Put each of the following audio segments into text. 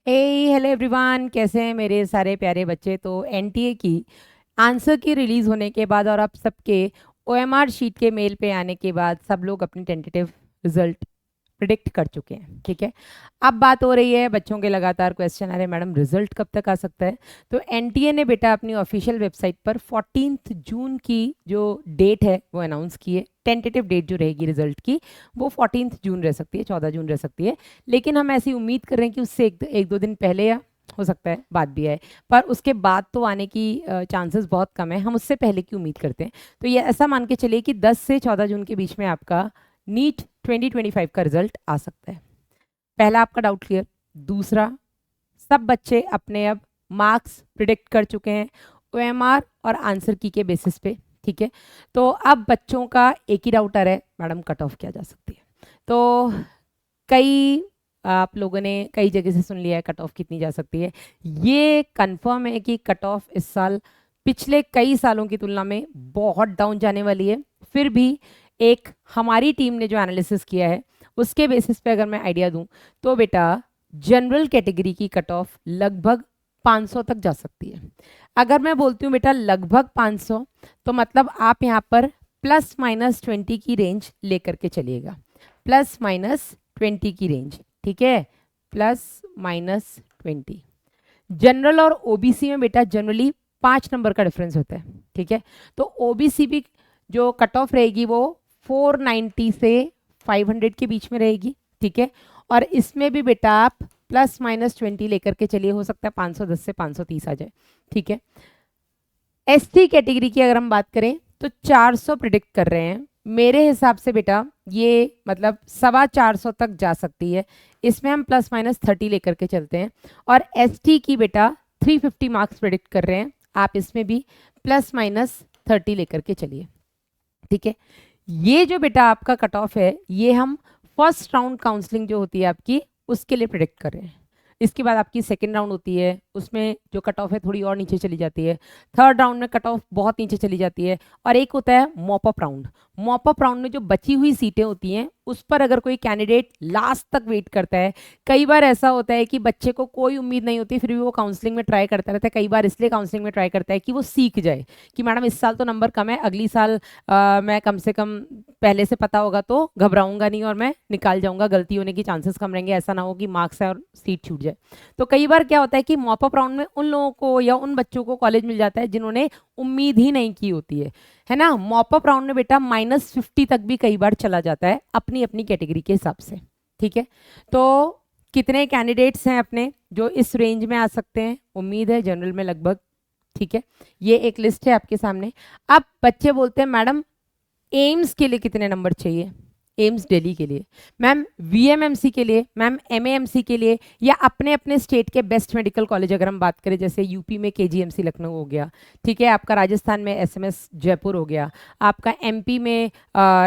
Hello everyone, कैसे हैं मेरे सारे प्यारे बच्चे। तो एनटीए की आंसर की रिलीज होने के बाद और आप सबके ओएमआर शीट के मेल पे आने के बाद सब लोग अपनी टेंटेटिव रिजल्ट प्रिडिक्ट कर चुके हैं। ठीक है, अब बात हो रही है बच्चों के लगातार क्वेश्चन आ रहे मैडम रिजल्ट कब तक आ सकता है। तो एनटीए ने बेटा अपनी ऑफिशियल वेबसाइट पर 14 जून की जो डेट है वो अनाउंस की है। टेंटेटिव डेट जो रहेगी रिजल्ट की वो 14 जून रह सकती है, 14 जून रह सकती है, लेकिन हम ऐसी उम्मीद कर रहे हैं कि उससे एक दो दिन पहले या हो सकता है बाद भी आए, पर उसके बाद तो आने की चांसेस बहुत कम है। हम उससे पहले की उम्मीद करते हैं। तो ये ऐसा मान के चलिए कि 10 से 14 जून के बीच में आपका नीट 2025 का रिजल्ट आ सकता है। पहला आपका डाउट क्लियर। दूसरा, सब बच्चे अपने अब मार्क्स प्रिडिक्ट कर चुके हैं ओएमआर और आंसर की के बेसिस पे। ठीक है, तो अब बच्चों का एक ही डाउट आ रहा है, मैडम कट ऑफ क्या जा सकती है। तो कई आप लोगों ने कई जगह से सुन लिया है कट ऑफ कितनी जा सकती है। ये कंफर्म है कि कट ऑफ इस साल पिछले कई सालों की तुलना में बहुत डाउन जाने वाली है। फिर भी एक हमारी टीम ने जो एनालिसिस किया है उसके बेसिस पे अगर मैं आइडिया दूं तो बेटा जनरल कैटेगरी की कट ऑफ लगभग 500 तक जा सकती है। अगर मैं बोलती हूँ बेटा लगभग 500, तो मतलब आप यहाँ पर +-20 की रेंज लेकर के चलिएगा। +-20 की रेंज, ठीक है, +-20। जनरल और ओबीसी में बेटा जनरली 5 नंबर का डिफरेंस होता है। ठीक है, तो ओबीसी भी जो कट ऑफ रहेगी वो 490 से 500 के बीच में रहेगी। ठीक है, और इसमें भी बेटा आप +-20 लेकर के चलिए, हो सकता है 510 से 530 आ जाए। ठीक है, एसटी कैटेगरी की अगर हम बात करें तो 400 प्रिडिक्ट कर रहे हैं मेरे हिसाब से बेटा, ये मतलब 425 तक जा सकती है। इसमें हम +-30 लेकर के चलते हैं। और एसटी की बेटा 350 मार्क्स प्रिडिक्ट कर रहे हैं, आप इसमें भी +-30 लेकर के चलिए। ठीक है, ये जो बेटा आपका कट ऑफ है ये हम फर्स्ट राउंड काउंसलिंग जो होती है आपकी उसके लिए प्रिडिक्ट कर रहे हैं। इसके बाद आपकी सेकेंड राउंड होती है, उसमें जो कट ऑफ है थोड़ी और नीचे चली जाती है। थर्ड राउंड में कट ऑफ बहुत नीचे चली जाती है। और एक होता है mop up round. Mop up round में जो बची हुई सीटें होती हैं उस पर अगर कोई कैंडिडेट लास्ट तक वेट करता है, कई बार ऐसा होता है कि बच्चे को कोई उम्मीद नहीं होती फिर भी वो काउंसलिंग में ट्राई करता रहता है। कई बार इसलिए काउंसलिंग में ट्राई करता है कि वो सीख जाए कि मैडम इस साल तो नंबर कम है, अगली साल मैं कम से कम पहले से पता होगा तो घबराऊंगा नहीं और मैं निकाल जाऊंगा, गलती होने की चांसेस कम रहेंगे, ऐसा ना हो कि मार्क्स है और सीट छूट जाए। तो कई बार क्या होता है कि मॉप अप राउंड में उन लोगों को या उन बच्चों को कॉलेज मिल जाता है जिन्होंने उम्मीद ही नहीं की होती है ना। मॉप अप राउंड में बेटा -50 तक भी कई बार चला जाता है अपनी अपनी कैटेगरी के हिसाब से। ठीक है, तो कितने कैंडिडेट्स हैं अपने जो इस रेंज में आ सकते हैं, उम्मीद है जनरल में लगभग। ठीक है, ये एक लिस्ट है आपके सामने। अब बच्चे बोलते हैं मैडम एम्स के लिए कितने नंबर चाहिए, एम्स दिल्ली के लिए, मैम वीएमएमसी के लिए, मैम एमएएमसी के लिए, या अपने अपने स्टेट के बेस्ट मेडिकल कॉलेज अगर हम बात करें जैसे यूपी में केजीएमसी लखनऊ हो गया, ठीक है, आपका राजस्थान में एसएमएस जयपुर हो गया, आपका एमपी में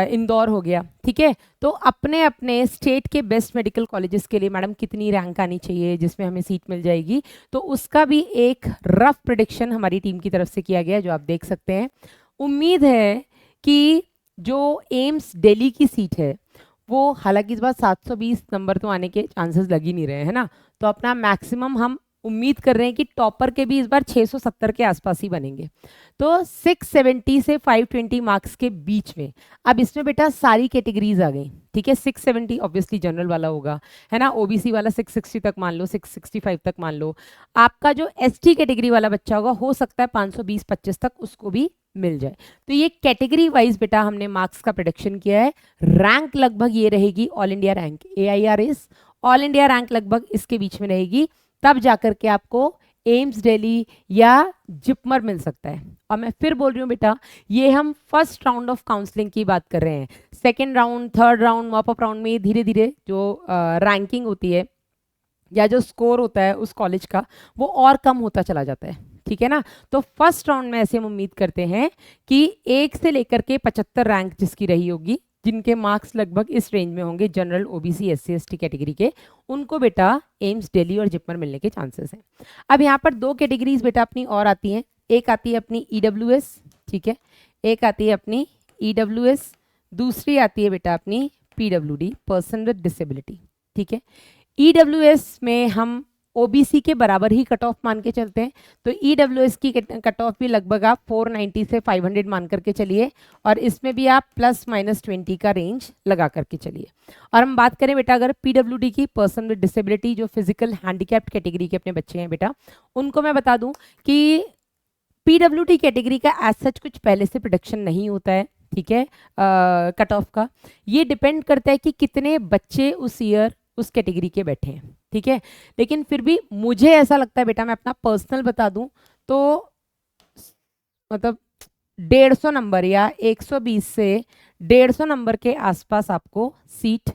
इंदौर हो गया। ठीक है, तो अपने अपने स्टेट के बेस्ट मेडिकल कॉलेजेस के लिए मैडम कितनी रैंक आनी चाहिए जिसमें हमें सीट मिल जाएगी, तो उसका भी एक रफ प्रिडिक्शन हमारी टीम की तरफ से किया गया जो आप देख सकते हैं। उम्मीद है कि जो एम्स दिल्ली की सीट है वो, हालांकि इस बार 720 नंबर तो आने के चांसेस लग ही नहीं रहे हैं ना, तो अपना मैक्सिमम हम उम्मीद कर रहे हैं कि टॉपर के भी इस बार 670 के आसपास ही बनेंगे। तो 670 से 520 मार्क्स के बीच में। अब इसमें बेटा सारी कैटेगरीज आ गई। ठीक है, 670 ऑब्वियसली जनरल वाला होगा, है ना, ओबीसी वाला 660 तक मान लो, 665 तक मान लो। आपका जो एसटी कैटेगरी वाला बच्चा होगा हो सकता है 520-25 तक उसको भी मिल जाए। तो ये कैटेगरी वाइज बेटा हमने मार्क्स का प्रोडिक्शन किया है। रैंक लगभग ये रहेगी all India rank, AIRS all India rank लगभग इसके बीच में रहेगी, तब जाकर के आपको एम्स दिल्ली या जिपमर मिल सकता है। और मैं फिर बोल रही हूँ बेटा, ये हम फर्स्ट राउंड ऑफ काउंसलिंग की बात कर रहे हैं। Second round, third round, mop up round में धीरे धीरे जो रैंकिंग होती है या जो स्कोर होता है उस कॉलेज का वो और कम होता चला जाता है। ठीक है ना, तो फर्स्ट राउंड में ऐसे हम उम्मीद करते हैं कि 1 से लेकर के 75 रैंक जिसकी रही होगी, जिनके मार्क्स लगभग इस रेंज में होंगे general OBC SC ST category के, उनको बेटा एम्स दिल्ली और जिपमर मिलने के चांसेस हैं। अब यहाँ पर दो कैटेगरीज बेटा अपनी और आती हैं, एक आती है अपनी EWS, ठीक है, एक आती है अपनी EWS, दूसरी आती है बेटा अपनी PWD, पर्सन विद डिसेबिलिटी। ठीक है, EWS में हम ओबीसी के बराबर ही कट ऑफ मान के चलते हैं, तो ईडब्ल्यूएस की कट ऑफ भी लगभग आप 490 से 500 मान करके चलिए, और इसमें भी आप +-20 का रेंज लगा करके चलिए। और हम बात करें बेटा अगर पीडब्ल्यूडी की, पर्सन विद डिसेबिलिटी, जो फिजिकल हैंडीकैप्ड कैटेगरी के अपने बच्चे हैं बेटा, उनको मैं बता दूं कि पीडब्ल्यूडी कैटेगरी का एज सच कुछ पहले से प्रोडक्शन नहीं होता है, ठीक है, कट ऑफ का। ये डिपेंड करता है कि कितने बच्चे उस ईयर उस कैटेगरी के बैठे हैं, ठीक है। लेकिन फिर भी मुझे ऐसा लगता है बेटा, मैं अपना पर्सनल बता दूं तो मतलब 150 नंबर या 120 से 150 नंबर के आसपास आपको सीट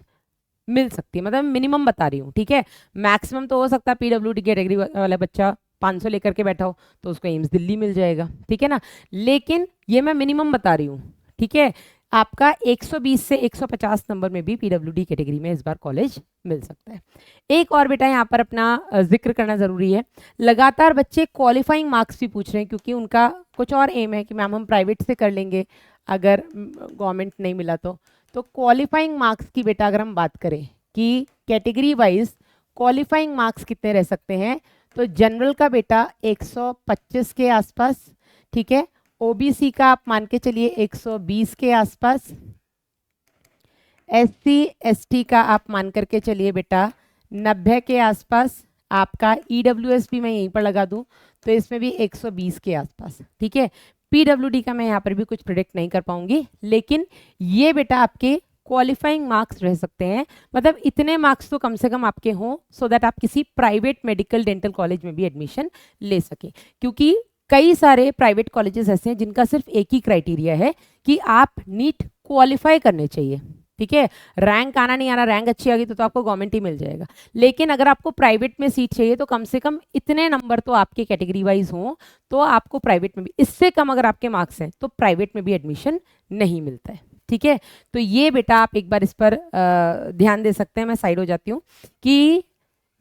मिल सकती है, मतलब मिनिमम बता रही हूँ, ठीक है। मैक्सिमम तो हो सकता है पीडब्ल्यूडी कैटेगरी वाला बच्चा 500 लेकर के बैठा हो तो उसको एम्स दिल्ली मिल जाएगा, ठीक है ना, लेकिन ये मैं मिनिमम बता रही हूँ, ठीक है। आपका 120 से 150 नंबर में भी पीडब्ल्यूडी कैटेगरी में इस बार कॉलेज मिल सकता है। एक और बेटा यहाँ पर अपना जिक्र करना जरूरी है, लगातार बच्चे क्वालिफाइंग मार्क्स भी पूछ रहे हैं, क्योंकि उनका कुछ और एम है कि मैम हम प्राइवेट से कर लेंगे अगर गवर्नमेंट नहीं मिला तो क्वालिफाइंग मार्क्स की बेटा अगर हम बात करें कि कैटेगरी वाइज क्वालिफाइंग मार्क्स कितने रह सकते हैं, तो जनरल का बेटा 125 के आसपास, ठीक है। ओबीसी का आप मान के चलिए 120 के आसपास, एससी एसटी का आप मान करके चलिए बेटा 90 के आसपास, आपका ईडब्ल्यूएस भी मैं यहीं पर लगा दूं तो इसमें भी 120 के आसपास, ठीक है। पीडब्ल्यूडी का मैं यहाँ पर भी कुछ प्रेडिक्ट नहीं कर पाऊंगी, लेकिन ये बेटा आपके क्वालिफाइंग मार्क्स रह सकते हैं, मतलब इतने मार्क्स तो कम से कम आपके हों सो दैट आप किसी प्राइवेट मेडिकल डेंटल कॉलेज में भी एडमिशन ले सकें, क्योंकि कई सारे प्राइवेट कॉलेजेस ऐसे हैं जिनका सिर्फ एक ही क्राइटेरिया है कि आप नीट क्वालिफाई करने चाहिए, ठीक है। रैंक आना नहीं आना, रैंक अच्छी आ गई तो आपको गवर्नमेंट ही मिल जाएगा, लेकिन अगर आपको प्राइवेट में सीट चाहिए तो कम से कम इतने नंबर तो आपके कैटेगरी वाइज हों तो आपको प्राइवेट में भी, इससे कम अगर आपके मार्क्स हैं तो प्राइवेट में भी एडमिशन नहीं मिलता है, ठीक है। तो ये बेटा आप एक बार इस पर ध्यान दे सकते हैं। मैं साइड हो जाती हूँ कि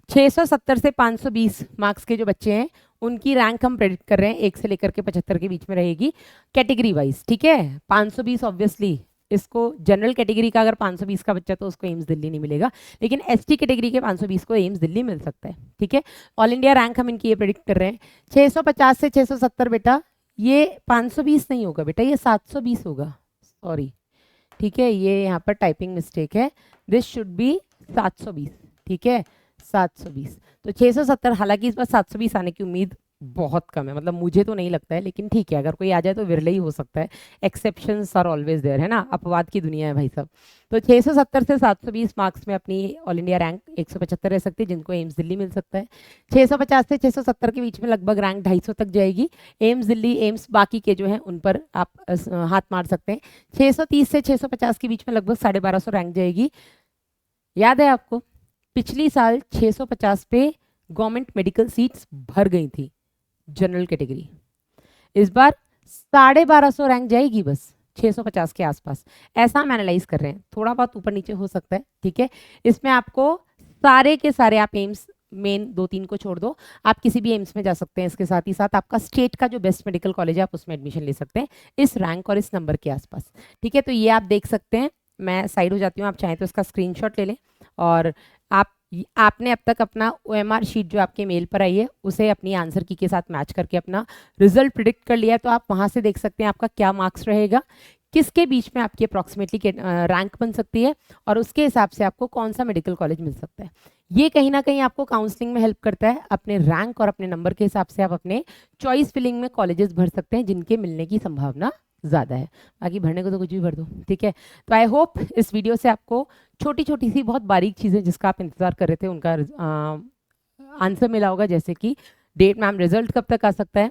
670 से 520 मार्क्स के जो बच्चे हैं उनकी रैंक हम प्रेडिक्ट कर रहे हैं 1 से लेकर के 75 के बीच में रहेगी कैटेगरी वाइज, ठीक है। 520 ऑब्वियसली इसको जनरल कैटेगरी का अगर 520 का बच्चा तो उसको एम्स दिल्ली नहीं मिलेगा, लेकिन एसटी कैटेगरी के 520 को एम्स दिल्ली मिल सकता है, ठीक है। ऑल इंडिया रैंक हम इनकी ये प्रेडिक्ट कर रहे हैं 650 से 670 बेटा, ये 520 नहीं होगा बेटा, ये 720 होगा, सॉरी, ठीक है, ये यहाँ पर टाइपिंग मिस्टेक है, दिस शुड बी 720, ठीक है, 720। तो 670, हालांकि इस बार 720 आने की उम्मीद बहुत कम है, मतलब मुझे तो नहीं लगता है, लेकिन ठीक है अगर कोई आ जाए तो विरले ही हो सकता है, एक्सेप्शंस आर ऑलवेज देयर, है ना, अपवाद की दुनिया है भाई साहब। तो 670 से 720 मार्क्स में अपनी ऑल इंडिया रैंक 175 रह सकती है, जिनको एम्स दिल्ली मिल सकता है। 650 से 670 के बीच में लगभग रैंक 250 तक जाएगी, एम्स दिल्ली, एम्स बाकी के जो हैं उन पर आप हाथ मार सकते हैं। 630 से 650 के बीच में लगभग 1250 रैंक जाएगी। याद है आपको पिछली साल 650 पे गवर्नमेंट मेडिकल सीट्स भर गई थी जनरल कैटेगरी, इस बार 1250 रैंक जाएगी बस 650 के आसपास, ऐसा हम एनालाइज कर रहे हैं, थोड़ा बहुत ऊपर नीचे हो सकता है, ठीक है। इसमें आपको सारे के सारे, आप एम्स मेन 2-3 को छोड़ दो, आप किसी भी एम्स में जा सकते हैं, इसके साथ ही साथ आपका स्टेट का जो बेस्ट मेडिकल कॉलेज है आप उसमें एडमिशन ले सकते हैं इस रैंक और इस नंबर के आसपास, ठीक है। तो ये आप देख सकते हैं, मैं साइड हो जाती हूँ, आप चाहें तो इसका स्क्रीनशॉट ले लें, और आपने अब तक अपना OMR शीट जो आपके मेल पर आई है उसे अपनी आंसर की के साथ मैच करके अपना रिजल्ट प्रिडिक्ट कर लिया है, तो आप वहाँ से देख सकते हैं आपका क्या मार्क्स रहेगा, किसके बीच में आपकी अप्रॉक्सीमेटली रैंक बन सकती है, और उसके हिसाब से आपको कौन सा मेडिकल कॉलेज मिल सकता है। ये कहीं ना कहीं आपको काउंसलिंग में हेल्प करता है, अपने रैंक और अपने नंबर के हिसाब से आप अपने चॉइस फिलिंग में कॉलेजेस भर सकते हैं जिनके मिलने की संभावना ज़्यादा है, बाकी भरने को तो कुछ भी भर दो, ठीक है। तो आई होप इस वीडियो से आपको छोटी छोटी सी बहुत बारीक चीज़ें जिसका आप इंतज़ार कर रहे थे उनका आंसर मिला होगा, जैसे कि डेट, मैम रिजल्ट कब तक आ सकता है,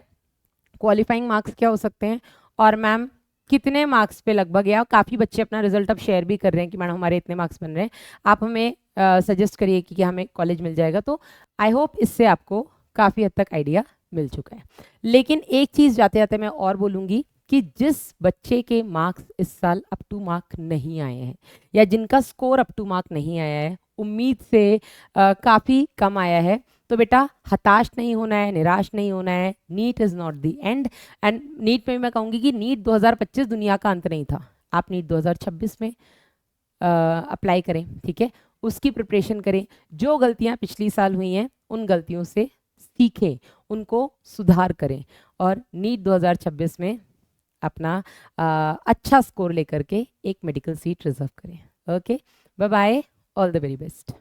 क्वालिफाइंग मार्क्स क्या हो सकते हैं, और मैम कितने मार्क्स पे लगभग, या काफ़ी बच्चे अपना रिजल्ट अब शेयर भी कर रहे हैं कि मैडम हमारे इतने मार्क्स बन रहे हैं, आप हमें सजेस्ट करिए कि हमें कॉलेज मिल जाएगा। तो आई होप इससे आपको काफ़ी हद तक आइडिया मिल चुका है। लेकिन एक चीज़ जाते जाते मैं और बोलूँगी कि जिस बच्चे के मार्क्स इस साल अप टू मार्क नहीं आए हैं, या जिनका स्कोर अप टू मार्क नहीं आया है, उम्मीद से काफ़ी कम आया है, तो बेटा हताश नहीं होना है, निराश नहीं होना है, NEET is not the end. And NEET में मैं कहूँगी कि नीट 2025 दुनिया का अंत नहीं था, आप नीट 2026 में अप्लाई करें, ठीक है। उसकी प्रिपरेशन करें, जो गलतियां पिछली साल हुई हैं उन गलतियों से सीखें, उनको सुधार करें और नीट 2026 में अपना अच्छा स्कोर लेकर के एक मेडिकल सीट रिजर्व करें। Okay, bye bye, all the very best.